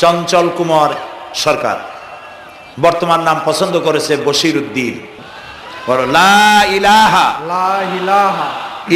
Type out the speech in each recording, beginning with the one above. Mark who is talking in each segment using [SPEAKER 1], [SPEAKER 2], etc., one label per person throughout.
[SPEAKER 1] চঞ্চল কুমার সরকার, বর্তমান নাম পছন্দ করেছে বশির উদ্দিন। বলো লা ইলাহা
[SPEAKER 2] লা ইলাহা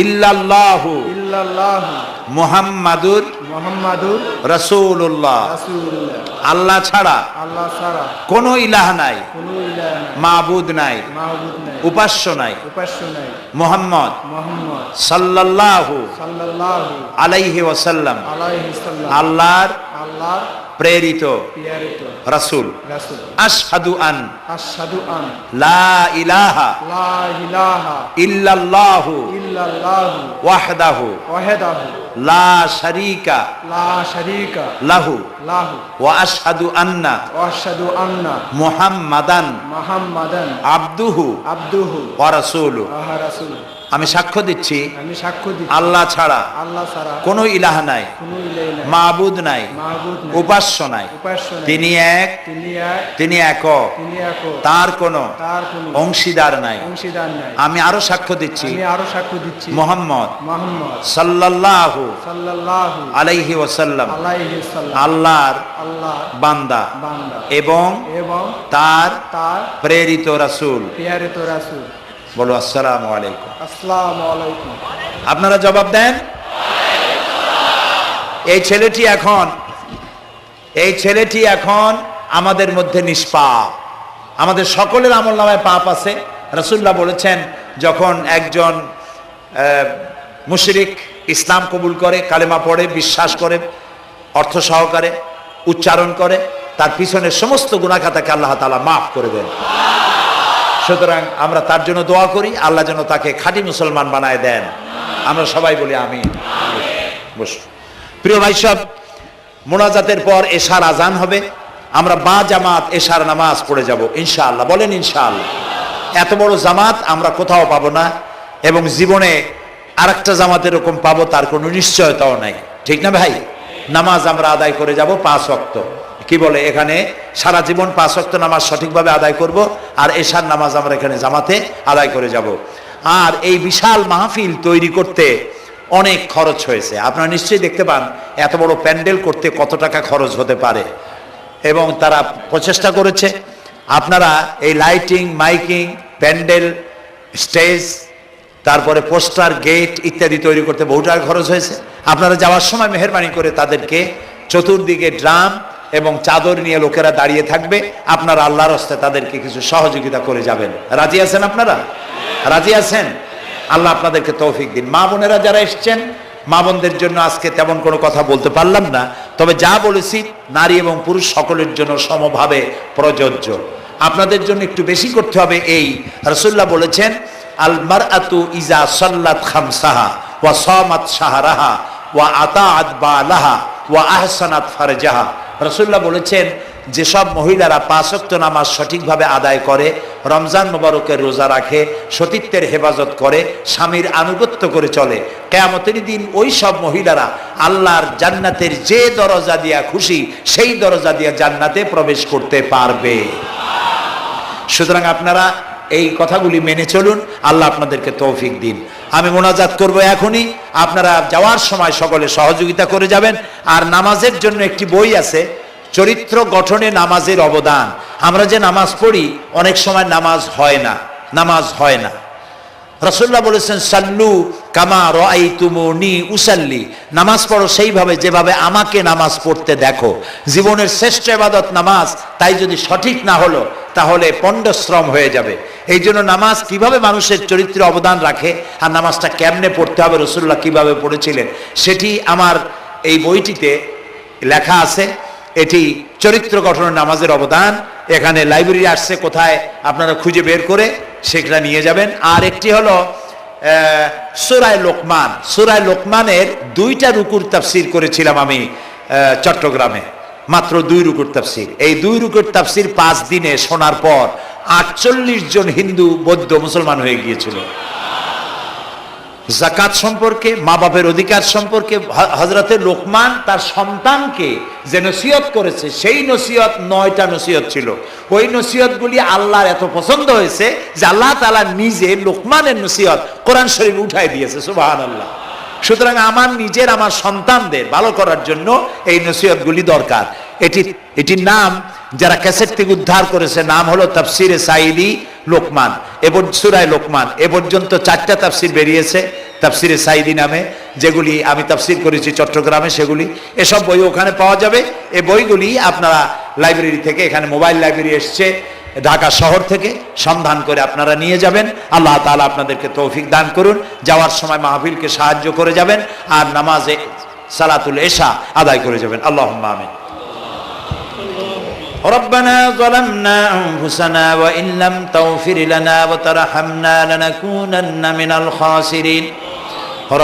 [SPEAKER 1] ইল্লাল্লাহু
[SPEAKER 2] ইল্লাল্লাহু
[SPEAKER 1] মুহাম্মাদুর
[SPEAKER 2] মুহাম্মাদুর
[SPEAKER 1] রাসূলুল্লাহ।
[SPEAKER 2] রাসূলুল্লাহ।
[SPEAKER 1] আল্লাহ ছাড়া
[SPEAKER 2] আল্লাহ ছাড়া
[SPEAKER 1] কোনো ইলাহ নাই,
[SPEAKER 2] কোনো ইলাহ নাই,
[SPEAKER 1] মাবুদ নাই,
[SPEAKER 2] মাবুদ নাই,
[SPEAKER 1] উপাস্য নাই।
[SPEAKER 2] উপাস্য নাই।
[SPEAKER 1] মুহাম্মদ
[SPEAKER 2] মুহাম্মদ
[SPEAKER 1] সাল্লাল্লাহু
[SPEAKER 2] সাল্লাল্লাহু
[SPEAKER 1] আলাইহি ওয়াসাল্লাম
[SPEAKER 2] আলাইহি সাল্লাম
[SPEAKER 1] আল্লাহর
[SPEAKER 2] আল্লাহর
[SPEAKER 1] প্রেরিত
[SPEAKER 2] প্রেরিত
[SPEAKER 1] রাসূল।
[SPEAKER 2] রাসূল।
[SPEAKER 1] আশহাদু আন
[SPEAKER 2] আশহাদু আন
[SPEAKER 1] লা ইলাহা
[SPEAKER 2] লা ইলাহা
[SPEAKER 1] ইল্লাল্লাহু
[SPEAKER 2] ইল্লাল্লাহু
[SPEAKER 1] ওয়াহদাহু
[SPEAKER 2] ওয়াহদাহু
[SPEAKER 1] লা শারীকা
[SPEAKER 2] লা শারীকা
[SPEAKER 1] লাহু
[SPEAKER 2] লাহু
[SPEAKER 1] ওয়া আশহাদু আন্না
[SPEAKER 2] ওয়া আশহাদু আন্না
[SPEAKER 1] মুহাম্মাদান
[SPEAKER 2] মুহাম্মাদান
[SPEAKER 1] আবদুহু
[SPEAKER 2] আবদুহু
[SPEAKER 1] ওয়া রাসূলুহু।
[SPEAKER 2] ওয়া রাসূলুহু।
[SPEAKER 1] আমি সাক্ষ্য দিচ্ছি
[SPEAKER 2] আমি সাক্ষ্য দিচ্ছি
[SPEAKER 1] আল্লাহ ছাড়া
[SPEAKER 2] আল্লাহ ছাড়া
[SPEAKER 1] কোনো ইলাহ নাই,
[SPEAKER 2] কোনো ইলাহ নাই,
[SPEAKER 1] মাবুদ নাই,
[SPEAKER 2] মাবুদ নাই,
[SPEAKER 1] উপাস্য নাই।
[SPEAKER 2] উপাস্য নাই।
[SPEAKER 1] তিনি এক,
[SPEAKER 2] তিনি এক,
[SPEAKER 1] তিনি একক,
[SPEAKER 2] তিনি একক,
[SPEAKER 1] তার কোনো
[SPEAKER 2] তার কোনো
[SPEAKER 1] অংশীদার নাই।
[SPEAKER 2] অংশীদার নাই।
[SPEAKER 1] আমি আরো সাক্ষ্য দিচ্ছি
[SPEAKER 2] আমি আরো সাক্ষ্য দিচ্ছি
[SPEAKER 1] মুহাম্মদ
[SPEAKER 2] মুহাম্মদ
[SPEAKER 1] সাল্লাল্লাহু
[SPEAKER 2] সাল্লাল্লাহু
[SPEAKER 1] আলাইহি ওয়াসাল্লাম
[SPEAKER 2] আলাইহি সাল্লাম
[SPEAKER 1] আল্লাহর
[SPEAKER 2] আল্লাহ
[SPEAKER 1] বান্দা
[SPEAKER 2] বান্দা
[SPEAKER 1] এবং
[SPEAKER 2] এবং
[SPEAKER 1] তার
[SPEAKER 2] তার
[SPEAKER 1] প্রেরিত রাসূল।
[SPEAKER 2] প্রেরিত রাসূল।
[SPEAKER 1] বলো আসসালামু আলাইকুম।
[SPEAKER 2] আসসালামু আলাইকুম।
[SPEAKER 1] আপনারা জবাব দেন। এই ছেলেটি এখন আমাদের মধ্যে নিষ্পাপ। আমাদের সকলের আমলনামায় পাপ আছে। রাসূলুল্লাহ বলেছেন, যখন একজন মুশরিক ইসলাম কবুল করে, কালেমা পড়ে, বিশ্বাস করে, অর্থ সহকারে উচ্চারণ করে, তার পিছনের সমস্ত গুনাহ খাতাকে আল্লাহ তাআলা মাফ করে দেন। সুতরাং আমরা তার জন্য দোয়া করি, আল্লাহ যেন তাকে খাঁটি মুসলমান বানায় দেন। আমরা সবাই বলি আমিন। বসুন। প্রিয় ভাই সব, মোনাজাতের পর এশার আজান হবে। আমরা বা জামাত এশার নামাজ পড়ে যাব ইনশাআল্লাহ। বলেন ইনশাআল্লাহ। এত বড় জামাত আমরা কোথাও পাবো না, এবং জীবনে আরেকটা জামাত এরকম পাবো তার কোনো নিশ্চয়তাও নাই। ঠিক না ভাই? নামাজ আমরা আদায় করে যাব 5 ওয়াক্ত। কি বলে, এখানে সারা জীবন 5 ওয়াক্ত নামাজ সঠিকভাবে আদায় করব, আর এশার নামাজ আমরা এখানে জামাতে আদায় করে যাব। আর এই বিশাল মাহফিল তৈরি করতে অনেক খরচ হয়েছে। আপনারা নিশ্চয়ই দেখতে পান এত বড় প্যান্ডেল করতে কত টাকা খরচ হতে পারে, এবং তারা প্রচেষ্টা করেছে। আপনারা এই লাইটিং, মাইকিং, প্যান্ডেল, স্টেজ, তারপরে পোস্টার, গেট ইত্যাদি তৈরি করতে বহু টাকা খরচ হয়েছে। আপনারা যাওয়ার সময় মেহেরবানি করে তাদেরকে চতুর্দিকে ড্রাম এবং চাদর নিয়ে লোকেরা দাঁড়িয়ে থাকবে, আপনারা আল্লাহর হস্তে তাদেরকে কিছু সহযোগিতা করে যাবেন। রাজি আছেন আপনারা? রাজি আছেন? আল্লাহ আপনাদেরকে তৌফিক দিন। মা বোনেরা যারা এসছেন, মা বোনদের জন্য আজকে তেমন কোনো কথা বলতে পারলাম না, তবে যা বলেছি নারী এবং পুরুষ সকলের জন্য সমভাবে প্রযোজ্য। আপনাদের জন্য একটু বেশি করতে হবে। এই রাসূলুল্লাহ বলেছেন, আল মারআতু ইজা সাল্লাত খামসাহা ওয়া সামাত শাহরাহা ওয়া আতাআত বালাহা ওয়া আহসানাত ফারজাহা। রাসূলুল্লাহ বলেছেন, যেসব মহিলারা 5 ওয়াক্ত নামাজ সঠিকভাবে আদায় করে, রমজান মোবারকের রোজা রাখে, সতীত্বের হেফাজত করে, স্বামীর আনুগত্য করে চলে, কিয়ামতের দিন ওই সব মহিলারা আল্লাহর জান্নাতের যে দরজা দিয়া খুশি সেই দরজা দিয়া জান্নাতে প্রবেশ করতে পারবে। সুতরাং আপনারা এই কথাগুলি মেনে চলুন। আল্লাহ আপনাদেরকে তৌফিক দিন। আমি মোনাজাত করব এখনই। আপনারা যাওয়ার সময় সকলে সহযোগিতা করে যাবেন। আর নামাজের জন্য একটি বই আছে, চরিত্র গঠনে নামাজের অবদান। আমরা যে নামাজ পড়ি, অনেক সময় নামাজ হয় না। রাসূলুল্লাহ বলেছেন, সাল্লু কামা রাআইতুমুনি উসাল্লি। নামাজ পড়ো সেইভাবে যেভাবে আমাকে নামাজ পড়তে দেখো। জীবনের শ্রেষ্ঠ ইবাদত নামাজ, তাই যদি সঠিক না হলো তাহলে পণ্ডশ্রম হয়ে যাবে। এই জন্য নামাজ কিভাবে মানুষের চরিত্রে অবদান রাখে, আর নামাজটা কেমনে পড়তে হবে, রাসূলুল্লাহ কিভাবে পড়েছিলেন, সেটি আমার এই বইটিতে লেখা আছে। এটি চরিত্র গঠনের নামাজের অবদান। এখানে লাইব্রেরি আসছে, কোথায় আপনারা খুঁজে বের করে সেটা নিয়ে যাবেন। আর একটি হলো সূরা লোকমান। সূরা লোকমানের 2টা রুকুর তাফসীর করেছিলাম আমি চট্টগ্রামে, মাত্র 2 রুকুর তাফসীর। এই 2 রুকুর তাফসীর 5 দিনে শোনার পর 48 জন হিন্দু, বৌদ্ধ, মুসলমান হয়ে গিয়েছিল। যাকাত সম্পর্কে, মা বাপের অধিকার সম্পর্কে হযরতে লোকমান তার সন্তানকে যে নসিহত করেছে, সেই নসিহত 9টা নসিহত ছিল। ওই নসিহতগুলি আল্লাহর এত পছন্দ হয়েছে যে আল্লাহ তাআলা নিজে লোকমানের নসিহত কোরআন শরীফে উঠাই দিয়েছে। সুবহানাল্লাহ। সুতরাং আমার নিজের, আমার সন্তানদের ভালো করার জন্য এই নসিহতগুলি দরকার। এটির নাম যারা ক্যাসেট থেকে উদ্ধার করেছে নাম হলো তাফসিরে সাইদি লোকমান, সূরা লোকমান। এ পর্যন্ত 4টা তাফসির বেরিয়েছে তাফসিরে সাইদি নামে, যেগুলি আমি তাফসির করেছি চট্টগ্রামে, সেগুলি এসব বই ওখানে পাওয়া যাবে। এই বইগুলি আপনারা লাইব্রেরি থেকে, এখানে মোবাইল লাইব্রেরি এসছে ঢাকা শহর থেকে, সন্ধান করে আপনারা নিয়ে যাবেন। আল্লাহ তাআলা আপনাদেরকে তৌফিক দান করুন। যাওয়ার সময় মাহফিলকে সাহায্য করে যাবেন, আর নামাজে সালাতুল এশা আদায় করে যাবেন। আল্লাহুম্মা আমিন। ربنا ظلمنا أنفسنا وإن لم تغفر لنا وترحمنا لنكونن من الخاسرين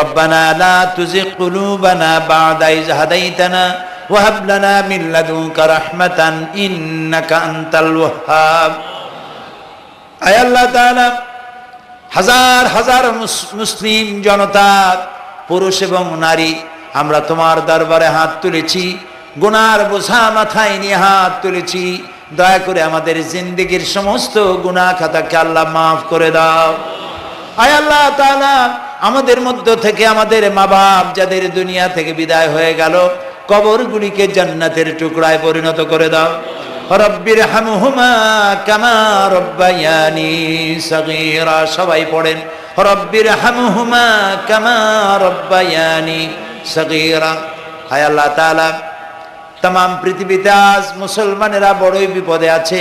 [SPEAKER 1] ربنا لا تزغ قلوبنا بعد إذ هديتنا وهب لنا من لدنك رحمة إنك أنت الوهاب আয় আল্লাহ তাআলা, হাজার হাজার মুসলিম জনতা, পুরুষ এবং নারী, আমরা তোমার দরবারে হাত তুলেছি, গুনার বোঝা মাথায় নিয়ে হাত তুলেছি। দয়া করে আমাদের জিন্দেগির সমস্ত গুনাহ খাতাকে আল্লাহ মাফ করে দাও। আয় আল্লাহ তাআলা, আমাদের মধ্য থেকে আমাদের মা বাপ যাদের দুনিয়া থেকে বিদায় হয়ে গেল, কবরগুলিকে জান্নাতের টুকরায় পরিণত করে দাও। রব্বির হামহুমা কামা রব্বায়ানি সগীরা, সবাই পড়েন রব্বির হামহুমা কামা রব্বায়ানি সগীরা। আয় আল্লাহ তাআলা, तमाम পৃথিবীতে আজ মুসলমানেরা বড়ই বিপদে আছে।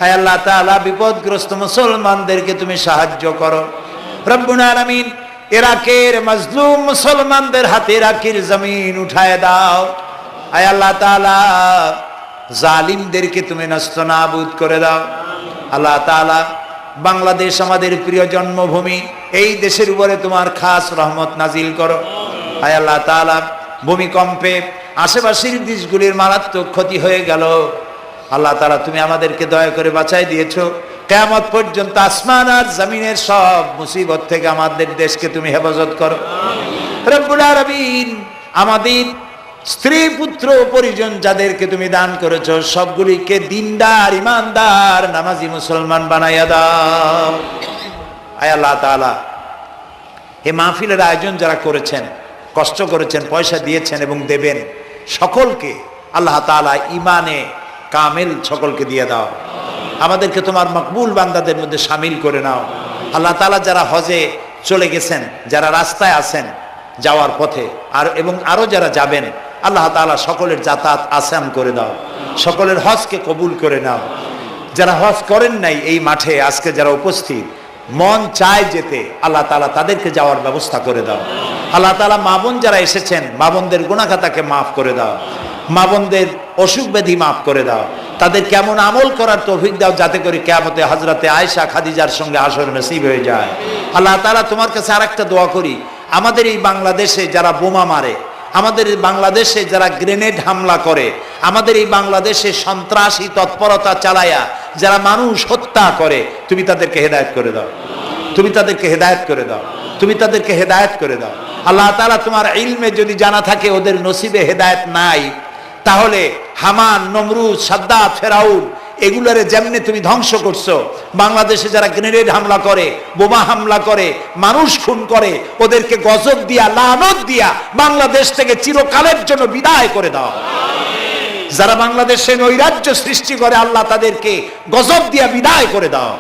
[SPEAKER 1] হায় আল্লাহ তাআলা, বিপদগ্রস্ত মুসলমানদেরকে তুমি সাহায্য করো রব্বুল আলামিন। ইরাকের মাজলুম মুসলমানদের হাতে ইরাকের জমিন উঠায় দাও। হায় আল্লাহ তাআলা, জালিমদেরকে তুমি নস্তনাবুদ করে দাও। আল্লাহ তাআলা, বাংলাদেশ আমাদের প্রিয় জন্মভূমি, এই দেশের উপরে তোমার খাস রহমত নাজিল করো। হায় আল্লাহ তাআলা, ভূমিকম্পে আশেপাশের দেশগুলির মারাত্মক ক্ষতি হয়ে গেল। আল্লাহ তাআলা, তুমি আমাদেরকে দয়া করে বাঁচাই দিয়েছো। কিয়ামত পর্যন্ত আসমান আর জমিনের সব মুসিবত থেকে আমাদের দেশকে তুমি হেফাজত করো রব্বুল আলামিন। আমাদের স্ত্রী পুত্র পরিজন যাদেরকে তুমি দান করেছো, সবগুলিকে দিনদার, ইমানদার, নামাজি মুসলমান বানাইয়া দাও। আয় আল্লাহ তাআলা, এই মাহফিলের আয়োজন যারা করেছেন, কষ্ট করেছেন, পয়সা দিয়েছেন এবং দেবেন, সকলকে আল্লাহ তাআলা ইমানে কামেল সকলকে দিয়ে দাও। আমাদেরকে তোমার মকবুল বান্দাদের মধ্যে শামিল করে নাও। আল্লাহ তাআলা, যারা হজে চলে গেছেন, যারা রাস্তায় আছেন যাওয়ার পথে, এবং আরো যারা যাবেন, আল্লাহ তাআলা সকলের যাতায়াত আসান করে দাও, সকলের হজকে কবুল করে নাও। যারা হজ করেন নাই, এই মাঠে আজকে যারা উপস্থিত, মন চায় যেতে, আল্লাহ তাআলা তাদেরকে যাওয়ার ব্যবস্থা করে দাও। আল্লাহ তাআলা, মা বোন যারা এসেছেন, মা বোনদের গুনাহ খাতাকে মাফ করে দাও, মা বোনদের অসুখ ব্যাধি মাফ করে দাও, তাদের কেমন আমল করার তৌফিক দাও, যাতে করে কিয়ামতে হযরতে আয়েশা খাদিজার সঙ্গে হাসর নসিব হয়ে যায়। আল্লাহ তাআলা, তোমার কাছে আরেকটা দোয়া করি, আমাদের এই বাংলাদেশে যারা বোমা মারে, আমাদের এই বাংলাদেশে যারা গ্রেনেড হামলা করে, আমাদের এই বাংলাদেশে সন্ত্রাসী তৎপরতা চালায়া যারা মানুষ হত্যা করে, তুমি তাদেরকে হেদায়েত করে দাও, তুমি তাদেরকে হেদায়েত করে দাও, তুমি তাদেরকে হেদায়েত করে দাও। আল্লাহ তাআলা, তোমার ইলমে যদি জানা থাকে ওদের নসিবে হেদায়েত নাই, তাহলে হামান, নমরুদ, সাদ্দাত, ফেরাউন এগুলারে যেমনি তুমি ধ্বংস করছো, বাংলাদেশে যারা গ্রেনেড হামলা করে, বোমা হামলা করে, মানুষ খুন করে, ওদেরকে গজব দিয়া, লানত দিয়া বাংলাদেশ থেকে চিরকালের জন্য বিদায় করে দাও। যারা বাংলাদেশে নৈরাজ্য সৃষ্টি করে, আল্লাহ তাদেরকে গজব দিয়া বিদায় করে দাও।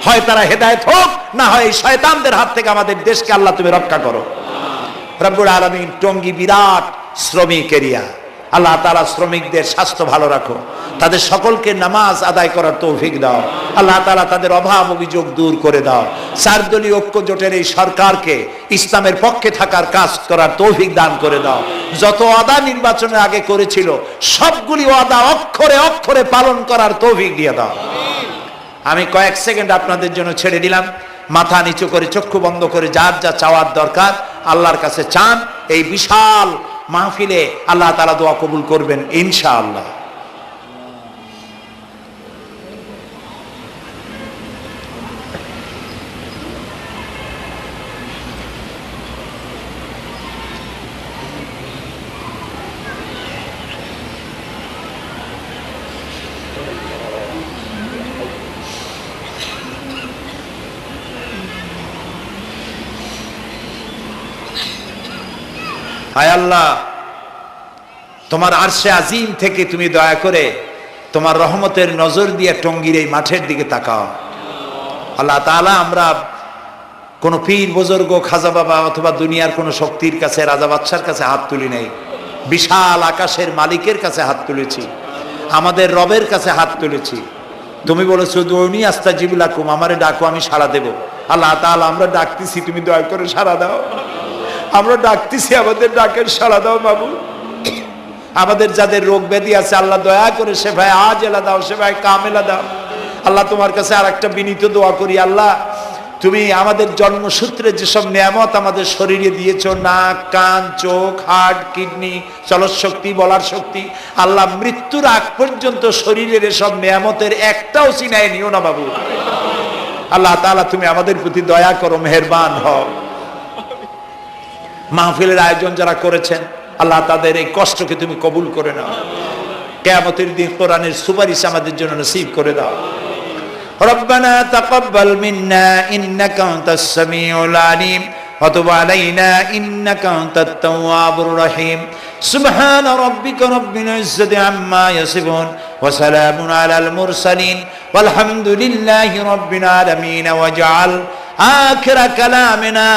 [SPEAKER 1] হয় তারা হেদায়েত হোক, না হয় এই শয়তানদের হাত থেকে আমাদের দেশকে আল্লাহ তুমি রক্ষা করো রব্বুল আলামিন। টঙ্গী বিরাট শ্রমিক এরিয়া, আল্লাহ তাআলা শ্রমিকদের স্বাস্থ্য ভালো রাখো, তাদের সকলকে নামাজ আদায় করার তৌফিক দাও। আল্লাহ তাআলা, তাদের অভাব অভিযোগ দূর করে দাও। 4 দলীয় ঐক্য জোটের এই সরকারকে ইসলামের পক্ষে থাকার কাজ করার তৌফিক দান করে দাও। যত ওয়াদা নির্বাচনের আগে করেছিল, সবগুলি ওয়াদা অক্ষরে অক্ষরে পালন করার তৌফিক দিয়ে দাও। আমি কয়েক সেকেন্ড আপনাদের জন্য ছেড়ে দিলাম। মাথা নিচু করে, চক্ষু বন্ধ করে, যার যা চাওয়ার দরকার আল্লাহর কাছে চান। এই বিশাল মাহফিলে আল্লাহ তাআলা দোয়া কবুল করবেন ইনশাআল্লাহ। হায় আল্লাহ, তোমার আরশে আজিম থেকে তুমি দয়া করে তোমার রহমতের নজর দিয়ে টঙ্গীর এই মাঠের দিকে তাকাও। আল্লাহ তাআলা, আমরা কোন পীর বুজুর্গ খাজা বাবা অথবা দুনিয়ার কোন শক্তির কাছে, রাজা বাদশার কাছে হাত তুলি নাই, বিশাল আকাশের মালিকের কাছে হাত তুলেছি, আমাদের রবের কাছে হাত তুলেছি। তুমি বলেছো দুনি আস্তাজিবু লাকুম, আমারে ডাকো আমি সাড়া দেব। আল্লাহ তাআলা, আমরা ডাকতেছি, তুমি দয়া করে সাড়া দাও। আমরা ডাকতেছি, আমাদের ডাকের সাড়া দাও বাবু। আমাদের যাদের রোগ ব্যাধি আছে আল্লাহ দয়া করে শেফায়ে আজেলা দাও, শেফায়ে কামেলা দাও। আল্লাহ তোমার কাছে আর একটা বিনীত দোয়া করি, আল্লাহ তুমি আমাদের জন্মসূত্রে যেসব নিয়ামত আমাদের শরীরে দিয়েছো, নাক, কান, চোখ, হার্ট, কিডনি, চলৎ শক্তি, বলার শক্তি, আল্লাহ মৃত্যুর আগ পর্যন্ত শরীরের এসব নিয়ামতের একটাও চিনায় নিও না বাবু। আল্লাহ তাআলা, তুমি আমাদের প্রতি দয়া করো, মেহেরবান হও। মাহফিলের আয়োজন যারা করেছেন আল্লাহ তাদের এই কষ্টকে তুমি কবুল করে নাও। কিয়ামতের দিন কোরআনের সুপারিশ আমাদের জন্য নসিব করে দাও। ربنا تقبل منا إنك أنت السميع العليم وتب علينا إنك أنت التواب الرحيم سبحان ربك رب العزة عما يصفون وسلام على المرسلين والحمد لله رب العالمين واجعل آخر كلامنا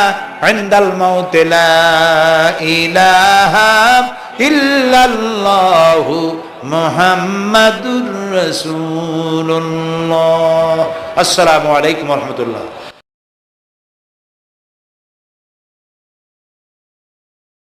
[SPEAKER 1] عند الموت لا إله إلا الله محمد رسول الله। السلام عليكم ورحمة الله।